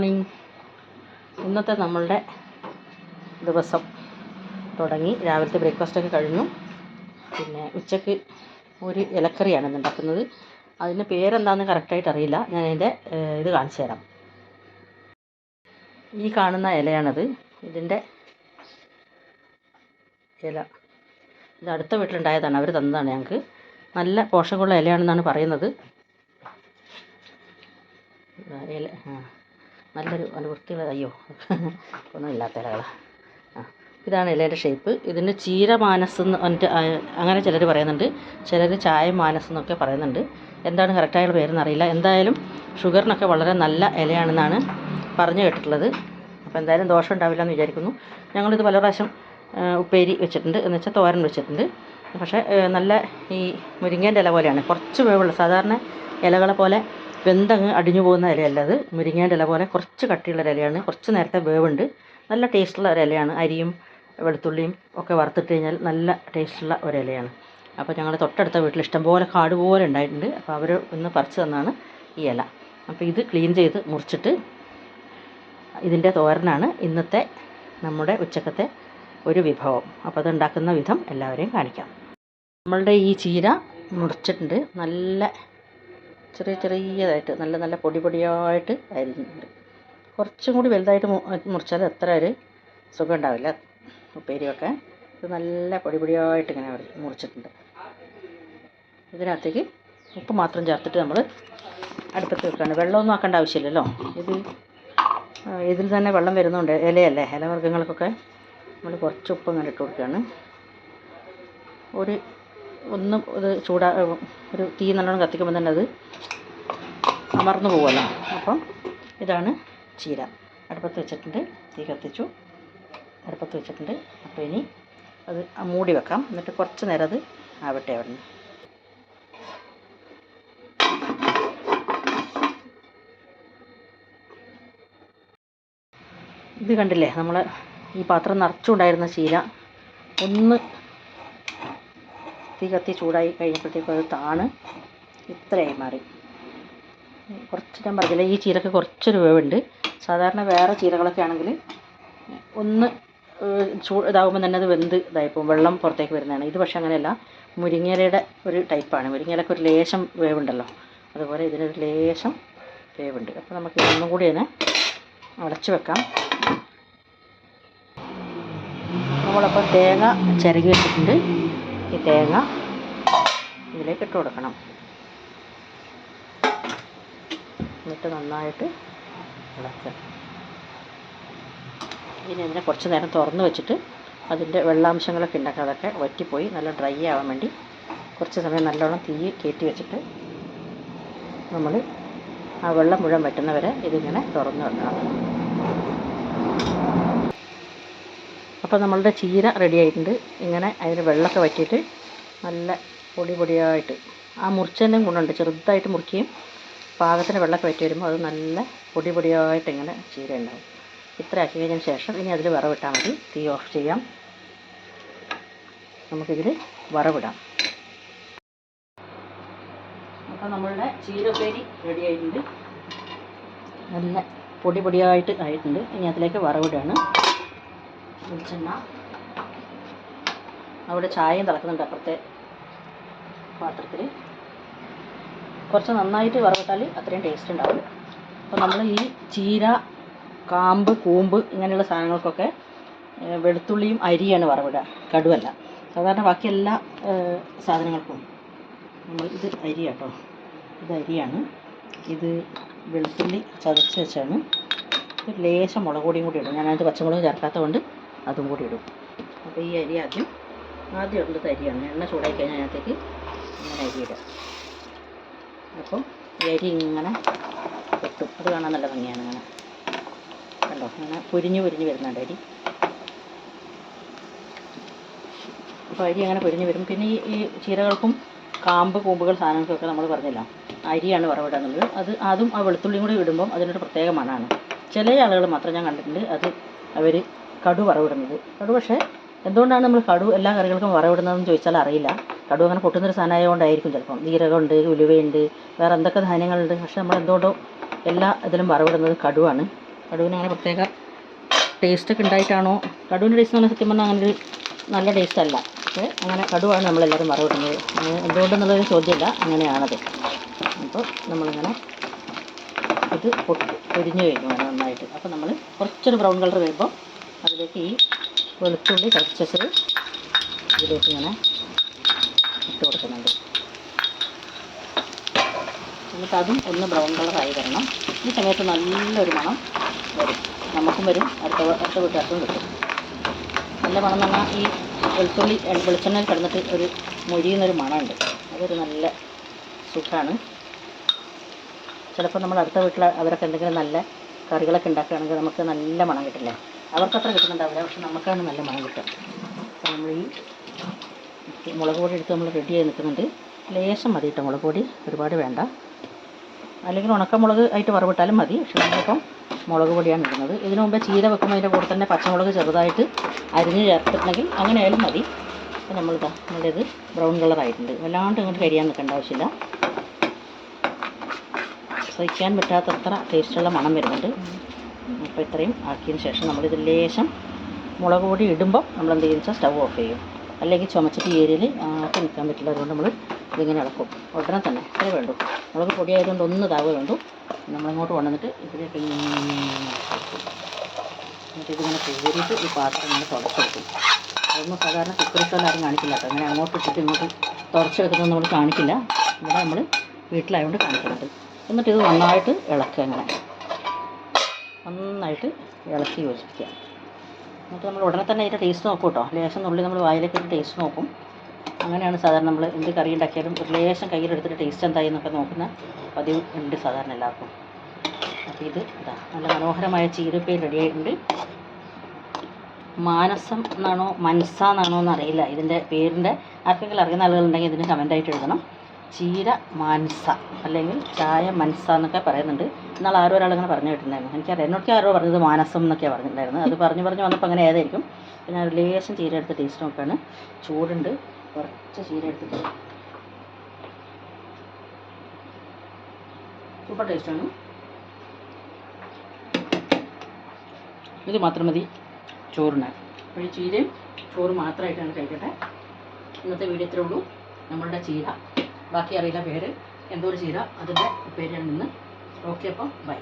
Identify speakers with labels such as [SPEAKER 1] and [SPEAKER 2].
[SPEAKER 1] Morning. ഇന്നത്തെ നമ്മളുടെ ദിവസം തുടങ്ങി. രാവിലത്തെ ബ്രേക്ക്ഫാസ്റ്റൊക്കെ കഴിഞ്ഞു. പിന്നെ ഉച്ചയ്ക്ക് ഒരു ഇലക്കറിയാണ് ഇന്ന് ഉണ്ടാക്കുന്നത്. അതിൻ്റെ പേരെന്താണെന്ന് കറക്റ്റായിട്ട് അറിയില്ല. ഞാൻ അതിൻ്റെ ഇത് കാണിച്ചു തരാം. ഈ കാണുന്ന ഇലയാണത്. ഇതിൻ്റെ ഇല ഇത് അടുത്ത വീട്ടിലുണ്ടായതാണ്, അവർ തന്നതാണ് ഞങ്ങൾക്ക്. നല്ല പോഷകമുള്ള ഇലയാണെന്നാണ് പറയുന്നത്. ഇല നല്ലൊരു വൃത്തിയുള്ള, അയ്യോ ഒന്നുമില്ലാത്ത ഇലകളാണ്. ഇതാണ് ഇലയുടെ ഷേപ്പ്. ഇതിന് ചീരമാനസ് എന്ന് പറഞ്ഞിട്ട് അങ്ങനെ ചിലർ പറയുന്നുണ്ട്, ചിലർ ചായ മാനസ് എന്നൊക്കെ പറയുന്നുണ്ട്. എന്താണ് കറക്റ്റായുള്ള പേരെന്ന് അറിയില്ല. എന്തായാലും ഷുഗറിനൊക്കെ വളരെ നല്ല ഇലയാണെന്നാണ് പറഞ്ഞു കേട്ടിട്ടുള്ളത്. അപ്പോൾ എന്തായാലും ദോഷം ഉണ്ടാവില്ല എന്ന് വിചാരിക്കുന്നു. ഞങ്ങളിത് പല പ്രാവശ്യം ഉപ്പേരി വെച്ചിട്ടുണ്ട്, എന്ന് വെച്ചാൽ തോരൻ വെച്ചിട്ടുണ്ട്. പക്ഷേ നല്ല ഈ മുരിങ്ങേൻ്റെ ഇല പോലെയാണ്, കുറച്ച് വേവുള്ള, സാധാരണ ഇലകളെ പോലെ വെന്തങ്ങ് അടിഞ്ഞു പോകുന്ന ഇലയല്ല അത്. മുരിങ്ങേൻ്റെ ഇല പോലെ കുറച്ച് കട്ടിയുള്ള ഇലയാണ്, കുറച്ച് നേരത്തെ വേവുണ്ട്. നല്ല ടേസ്റ്റുള്ള ഒരു ഇലയാണ്. അരിയും വെളുത്തുള്ളിയും ഒക്കെ വറുത്തിട്ട് കഴിഞ്ഞാൽ നല്ല ടേസ്റ്റുള്ള ഒരു ഇലയാണ്. അപ്പോൾ ഞങ്ങൾ തൊട്ടടുത്ത വീട്ടിൽ ഇഷ്ടംപോലെ കാട് പോലെ ഉണ്ടായിട്ടുണ്ട്. അപ്പോൾ അവർ ഇന്ന് പറിച്ച് തന്നാണ് ഈ ഇല. അപ്പോൾ ഇത് ക്ലീൻ ചെയ്ത് മുറിച്ചിട്ട് ഇതിൻ്റെ തോരനാണ് ഇന്നത്തെ നമ്മുടെ ഉച്ചക്കത്തെ ഒരു വിഭവം. അപ്പോൾ അത് ഉണ്ടാക്കുന്ന വിധം എല്ലാവരെയും കാണിക്കാം. നമ്മളുടെ ഈ ചീര മുറിച്ചിട്ടുണ്ട്. നല്ല ചെറിയതായിട്ട് നല്ല പൊടിയായിട്ട് അരിഞ്ഞിട്ടുണ്ട്. കുറച്ചും കൂടി വലുതായിട്ട് മുറിച്ചാൽ അത്ര ഒരു സുഖം ഉണ്ടാവില്ല ഉപ്പേരിയൊക്കെ. ഇത് നല്ല പൊടിയായിട്ട് ഇങ്ങനെ മുറിച്ചിട്ടുണ്ട്. ഇതിനകത്തേക്ക് ഉപ്പ് മാത്രം ചേർത്തിട്ട് നമ്മൾ അടുപ്പത്ത് വെക്കുകയാണ്. വെള്ളമൊന്നും ആക്കേണ്ട ആവശ്യമില്ലല്ലോ. ഇതിൽ തന്നെ വെള്ളം വരുന്നുണ്ട്. ഇലയല്ലേ, ഇലവർഗ്ഗങ്ങൾക്കൊക്കെ നമ്മൾ കുറച്ച് ഉപ്പ് ഇങ്ങനെ ഇട്ട് കൊടുക്കുകയാണ്. ഒരു തീ നല്ലോണം കത്തിക്കുമ്പോൾ തന്നെ അത് അമർന്നു പോകുമല്ലോ. അപ്പം ഇതാണ് ചീര. അടുപ്പത്ത് വെച്ചിട്ടുണ്ട്, തീ കത്തിച്ചു, അടുപ്പത്ത് വെച്ചിട്ടുണ്ട്. അപ്പോൾ ഇനി അത് മൂടി വെക്കാം. എന്നിട്ട് കുറച്ച് നേരം അത് ആവട്ടെ. അവിടെ നിന്ന് ഇത് കണ്ടില്ലേ, നമ്മൾ ഈ പാത്രം നിറച്ചുണ്ടായിരുന്ന ചീര ഒന്ന് തീ കത്തി ചൂടായി കഴിഞ്ഞപ്പോഴത്തേക്കും അത് താണ് ഇത്രയായി മാറി. കുറച്ച് ഞാൻ പറഞ്ഞില്ല, ഈ ചീരക്ക് കുറച്ചൊരു വേവുണ്ട്. സാധാരണ വേറെ ചീരകളൊക്കെ ആണെങ്കിൽ ഒന്ന് ഇതാകുമ്പോൾ തന്നെ അത് വെന്ത് ഇതായിപ്പോൾ വെള്ളം പുറത്തേക്ക് വരുന്നതാണ്. ഇത് പക്ഷേ അങ്ങനെയല്ല, മുരിങ്ങയിലയുടെ ഒരു ടൈപ്പാണ്. മുരിങ്ങയിലൊക്കെ ഒരു ലേശം വേവുണ്ടല്ലോ, അതുപോലെ ഇതിനൊരു ലേശം വേവുണ്ട്. അപ്പോൾ നമുക്ക് ഇതൊന്നും കൂടി അതിനെ അടച്ചു വെക്കാം. നമ്മളപ്പോൾ തേങ്ങ ചിരകി വെച്ചിട്ടുണ്ട്. ഈ തേങ്ങ ഇതിലേക്ക് ഇട്ട് കൊടുക്കണം. എന്നിട്ട് നന്നായിട്ട് ഇളക്കുക. ഇനി ഇതിനെ കുറച്ച് നേരം തുറന്ന് വെച്ചിട്ട് അതിൻ്റെ വെള്ളാംശങ്ങളൊക്കെ ഉണ്ടാക്കുക, അതൊക്കെ വറ്റിപ്പോയി നല്ല ഡ്രൈ ആവാൻ വേണ്ടി കുറച്ച് സമയം നല്ലോണം തീ കയറ്റി വെച്ചിട്ട് നമ്മൾ ആ വെള്ളം മുഴുവൻ വറ്റുന്നവരെ ഇതിങ്ങനെ തുറന്ന് വെക്കണം. അപ്പോൾ നമ്മളുടെ ചീര റെഡി ആയിട്ടുണ്ട്. ഇങ്ങനെ അതിന് വെള്ളമൊക്കെ വറ്റിയിട്ട് നല്ല പൊടിയായിട്ട്, ആ മുറിച്ചതിൻ്റെ ഗുണമുണ്ട്. ചെറുതായിട്ട് മുറിക്കുകയും പാകത്തിന് വെള്ളമൊക്കെ വറ്റി വരുമ്പോൾ അത് നല്ല പൊടിയായിട്ട് ഇങ്ങനെ ചീര ഉണ്ടാവും. ഇത്ര ആക്കി കഴിഞ്ഞതിന് ശേഷം ഇനി അതിൽ വറവിട്ടാൽ മതി. തീ ഓഫ് ചെയ്യാം. നമുക്കിതിൽ വറവിടാം. അപ്പോൾ നമ്മളുടെ ചീരപ്പേരി റെഡി ആയിട്ടുണ്ട്. നല്ല പൊടിയായിട്ട് ആയിട്ടുണ്ട്. ഇനി അതിലേക്ക് വറവിടാണ്. വെളിച്ചെണ്ണ, അവിടെ ചായയും തിളക്കുന്നുണ്ട് അപ്പുറത്തെ പാത്രത്തിൽ. കുറച്ച് നന്നായിട്ട് വറവിട്ടാൽ അത്രയും ടേസ്റ്റ് ഉണ്ടാവും. അപ്പോൾ നമ്മൾ ഈ ചീര, കാമ്പ്, കൂമ്പ് ഇങ്ങനെയുള്ള സാധനങ്ങൾക്കൊക്കെ വെളുത്തുള്ളിയും അരിയാണ് വറവിടുക, കടുവല്ല. സാധാരണ ബാക്കി എല്ലാ സാധനങ്ങൾക്കും നമ്മൾ ഇത് അരി കേട്ടോ, ഇത് അരിയാണ്. ഇത് വെളുത്തുള്ളി ചതച്ച് വെച്ചാണ്. ഒരു ലേശം മുളക് പൊടിയും കൂടി ഇടും. ഞാനത് പച്ചമുളക് ചേർക്കാത്തത് കൊണ്ട് അതും കൂടി ഇടും. അപ്പോൾ ഈ അരി ആദ്യം ഉള്ളത് അരിയാണ്. എണ്ണ ചൂടായി കഴിഞ്ഞാൽ അതിനകത്തേക്ക് ഇങ്ങനെ അരി ഇടുക. അപ്പോൾ ഈ അരി ഇങ്ങനെ വെട്ടും. അത് കാണാൻ നല്ല ഭംഗിയാണ്. ഇങ്ങനെ കണ്ടോ, ഇങ്ങനെ പൊരിഞ്ഞ് വരുന്നുണ്ട് അരി. അപ്പോൾ അരി അങ്ങനെ പൊരിഞ്ഞ് വരും. പിന്നെ ഈ ചീരകൾക്കും കാമ്പ്, കൂമ്പുകൾ സാധനങ്ങൾക്കൊക്കെ നമ്മൾ പറഞ്ഞില്ല, അരിയാണ് വറവിടുക എന്നുള്ളത്. അതും ആ വെളുത്തുള്ളിയും കൂടി ഇടുമ്പം അതിനൊരു പ്രത്യേക മണമാണ്. ചില ആളുകൾ മാത്രം ഞാൻ കണ്ടിട്ടുണ്ട് അത് അവർ കടു വറവിടുന്നത്. കടു പക്ഷേ എന്തുകൊണ്ടാണ് നമ്മൾ കടു എല്ലാ കറികൾക്കും വറവിടുന്നതെന്ന് ചോദിച്ചാൽ അറിയില്ല. കടു അങ്ങനെ പൊട്ടുന്നൊരു സാധനമായതുകൊണ്ടായിരിക്കും. ചിലപ്പം ജീരകമുണ്ട്, ഉലുവയുണ്ട്, വേറെ എന്തൊക്കെ ധാന്യങ്ങളുണ്ട്. പക്ഷെ നമ്മൾ എന്തുകൊണ്ടോ എല്ലാ ഇതിലും വറവിടുന്നത് കടുവാണ്. കടുവിന് അങ്ങനെ പ്രത്യേക ടേസ്റ്റൊക്കെ ഉണ്ടായിട്ടാണോ, കടുവിൻ്റെ ടേസ്റ്റ് എന്ന് പറഞ്ഞാൽ സത്യം പറഞ്ഞാൽ അങ്ങനെ ഒരു നല്ല ടേസ്റ്റ് അല്ല. പക്ഷേ അങ്ങനെ കടുവാണ് നമ്മളെല്ലാവരും വറവിടുന്നത്. എന്തുകൊണ്ടെന്നുള്ളൊരു ചോദ്യമില്ല, അങ്ങനെയാണത്. അപ്പോൾ നമ്മളിങ്ങനെ ഇത് പൊരിഞ്ഞ് കഴിഞ്ഞു അങ്ങനെ നന്നായിട്ട്. അപ്പോൾ നമ്മൾ കുറച്ചൊരു ബ്രൗൺ കളർ വരുമ്പോൾ അതിലേക്ക് ഈ വെളുത്തുള്ളി ചതച്ചത് ഇതിലേക്ക് ഇങ്ങനെ ഇട്ട് കൊടുക്കുന്നുണ്ട്. എന്നിട്ട് അതും ഒന്ന് ബ്രൗൺ കളറായി വരണം. ഈ സമയത്ത് നല്ലൊരു മണം വരും, നമുക്കും വരും, അടുത്ത വീട്ടുകാർക്കും കിട്ടും. നല്ല മണം എന്ന് പറഞ്ഞാൽ ഈ വെളുത്തുള്ളി വെളിച്ചെണ്ണയിൽ കിടന്നിട്ട് ഒരു മൊഴിയുന്നൊരു മണമുണ്ട്. അതൊരു നല്ല സുഖമാണ്. ചിലപ്പോൾ നമ്മൾ അടുത്ത വീട്ടിൽ അവരൊക്കെ എന്തെങ്കിലും നല്ല കറികളൊക്കെ ഉണ്ടാക്കുകയാണെങ്കിൽ നമുക്ക് നല്ല മണം കിട്ടില്ലേ. അവർക്കത്ര കിട്ടുന്നുണ്ടാവില്ല, പക്ഷെ നമുക്കാണ് നല്ല മണം കിട്ടുക. അപ്പോൾ നമ്മൾ ഈ മുളക് പൊടി എടുത്ത് നമ്മൾ റെഡിയായി നിൽക്കുന്നുണ്ട്. ലേശം മതി കേട്ടോ മുളക് പൊടി, ഒരുപാട് വേണ്ട. അല്ലെങ്കിൽ ഉണക്കമുളക് ആയിട്ട് വറവിട്ടാലും മതി. പക്ഷെ നമ്മളിപ്പം മുളക് പൊടിയാണ് ഇടുന്നത്. ഇതിനു മുമ്പേ ചീര വെക്കുമ്പോൾ അതിൻ്റെ കൂടെ തന്നെ പച്ചമുളക് ചെറുതായിട്ട് അരിഞ്ഞ് ചേർത്തിട്ടുണ്ടെങ്കിൽ അങ്ങനെ ആയാലും മതി. അപ്പോൾ നമ്മളിത് ബ്രൗൺ കളറായിട്ടുണ്ട്. വല്ലാണ്ട് ഇങ്ങോട്ട് കരിയാൻ നിൽക്കേണ്ട ആവശ്യമില്ല. സഹിക്കാൻ പറ്റാത്തത്ര ടേസ്റ്റുള്ള മണം വരുന്നുണ്ട്. അപ്പോൾ ഇത്രയും ആക്കിയതിന് ശേഷം നമ്മളിത് ലേശം മുളക് പൊടി ഇടുമ്പോൾ നമ്മൾ എന്ത് ചെയ്യുന്നത് വെച്ചാൽ സ്റ്റവ് ഓഫ് ചെയ്യും. അല്ലെങ്കിൽ ചുമച്ചിട്ട് ഈ ഏരിയയിൽ ആക്കി നിൽക്കാൻ പറ്റില്ല. അതുകൊണ്ട് നമ്മൾ ഇതിങ്ങനെ ഇളക്കും. ഉടനെ തന്നെ ഇത്രേ വേണ്ടു. മുളക് പൊടി ആയതുകൊണ്ട് ഒന്ന് താവ വേണ്ടു. നമ്മളിങ്ങോട്ട് കൊണ്ടുവന്നിട്ട് ഇതിലേക്ക് എന്നിട്ട് ഇതിങ്ങനെ കോരിയിട്ട് ഈ പാത്രം ഇങ്ങനെ തുടച്ചെടുക്കും. അതൊന്നും സാധാരണ കുക്കറിട്ടൊന്നും ആരും കാണിക്കില്ല കേട്ടോ. അങ്ങനെ അങ്ങോട്ട് ഇട്ടിട്ട് ഇങ്ങോട്ട് തുടച്ചെടുക്കുന്നത് നമ്മൾ കാണിക്കില്ല. ഇവിടെ നമ്മൾ വീട്ടിലായതുകൊണ്ട് കാണിക്കുന്നുണ്ട്. എന്നിട്ട് ഇത് നന്നായിട്ട് ഇളക്കുക, അങ്ങനെ നന്നായിട്ട് ഇളക്കി യോജിപ്പിക്കുക. എന്നിട്ട് നമ്മൾ ഉടനെ തന്നെ അതിൻ്റെ ടേസ്റ്റ് നോക്കും കേട്ടോ. ലേശം നുള്ളി നമ്മൾ വായിലേക്ക് ഒരു ടേസ്റ്റ് നോക്കും. അങ്ങനെയാണ് സാധാരണ നമ്മൾ എന്ത് കറി ഉണ്ടാക്കിയാലും ഒരു ലേശം കയ്യിലെടുത്തിട്ട് ടേസ്റ്റ് എന്തായി എന്നൊക്കെ നോക്കുന്ന പതിവ് ഉണ്ട് സാധാരണ എല്ലാവർക്കും. അപ്പോൾ ഇത് ഇതാ നല്ല മനോഹരമായ ചീരപ്പേൽ റെഡിയായിട്ടുണ്ട്. മാനസം എന്നാണോ മനസ്സ എന്നാണോ എന്നറിയില്ല ഇതിൻ്റെ പേരിൻ്റെ. ആർക്കെങ്കിലും അറിയുന്ന ആളുകളുണ്ടെങ്കിൽ ഇതിന് കമൻ്റായിട്ട് എഴുതണം. ചീര മാൻസ അല്ലെങ്കിൽ ചായ മനസ്സ എന്നൊക്കെ പറയുന്നുണ്ട്. എന്നാൽ ആരോ ഒരാളിങ്ങനെ പറഞ്ഞു കേട്ടിട്ടുണ്ടായിരുന്നു. എനിക്കറിയാം, എന്നോട് ആരോ പറഞ്ഞത് മാനസം എന്നൊക്കെയാണ് പറഞ്ഞിട്ടുണ്ടായിരുന്നത്. അത് പറഞ്ഞു വന്നപ്പോൾ അങ്ങനെ ഏതായിരിക്കും. പിന്നെ ഒരു ലേശം ചീര എടുത്ത് ടേസ്റ്റ് നോക്കുകയാണ്. ചൂടുണ്ട്, കുറച്ച് ചീര എടുത്തിട്ട് സൂപ്പർ ടേസ്റ്റാണ്. ഇത് മാത്രം മതി ചോറിനാൻ. അപ്പോൾ ഈ ചീരയും ചോറ് മാത്രമായിട്ടാണ് കഴിക്കട്ടെ. ഇന്നത്തെ വീഡിയോ ഇത്രേ ഉള്ളൂ. നമ്മളുടെ ചീര, ബാക്കി അറിയില്ല പേര്, എന്തോ ഒരു ചീര, അതിൻ്റെ പേരാണ് ഇന്ന്. ഓക്കെ, അപ്പം ബൈ.